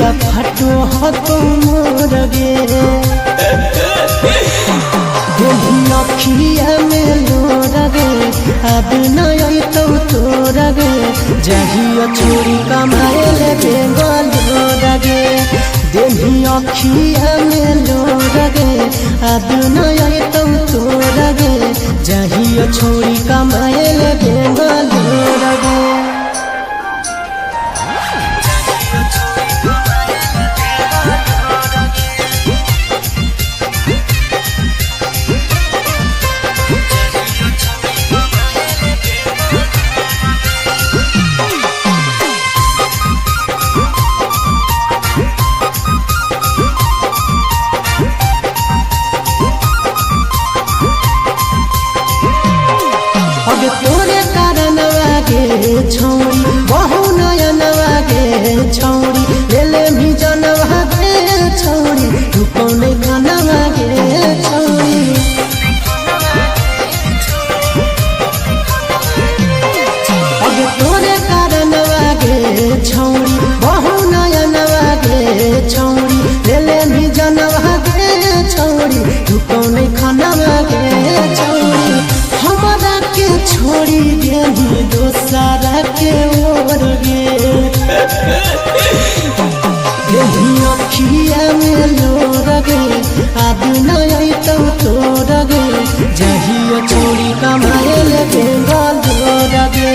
अखिया फटो हतो मोर गे देही अखिया में लोर गे अब नय तो तोर गे जहिया छोड़ी कमाए ले बेंगलोर गे देही अखिया में लोर गे अब नय तो तोर गे जहिया छोड़ी कमाए ले बेंगलोर गे तोरे कारण वागे छौरी बहु नयन वागे छौरी लेले भी जन वागे छौरी रुपौने खान वागे छौरी अगे तोरे कारण वागे छौरी बहु नयन वागे छौरी लेले भी जन वागे छौरी रुपौने खान वागे छौरी हमारा के छोड़ी देही दोसरा के ओर गे देही अखिया में लोर गे अब नय तो तोर गे जहिया छोड़ी कमाए ले बेंगलोर गे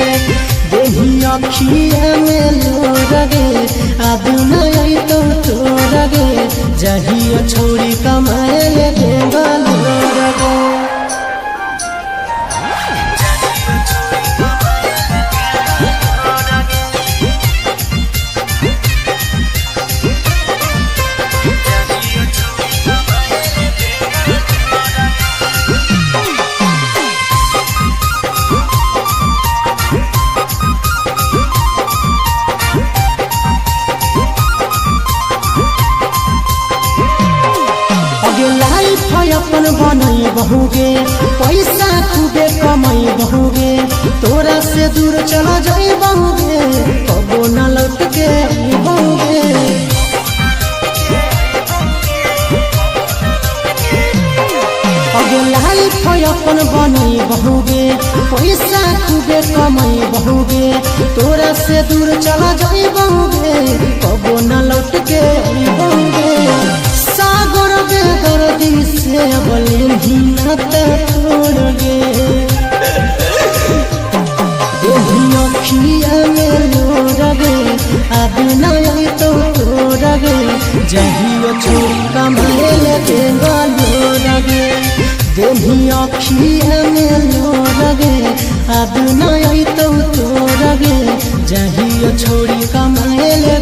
देही अखिया में लोर गे अब नय तो तोर गे जहिया छोड़ी कमाए ले बेंगलोर गे लाइफ अपन बनई बहुगे पैसा खूबे कमाई बहुगे तोरा से दूर चला जाई बहुगे कबो न लौट के बहुगे अगे लाइफ अपन बनई बहुगे पैसा खूबे कमाई बहुगे तोरा से दूर चला जाई बहुगे कबो न लौट के बहुगे सागर बेदर्दी से बोले हिम्मत तोड़ गे देही अखिया में लोर गे अब नय तो तोर गे जहिया छोड़ी कमाए ले बेंगलोर गे देही अखिया में लोर गे अब नय तो तोर गे जहिया छोड़ी कमाए ले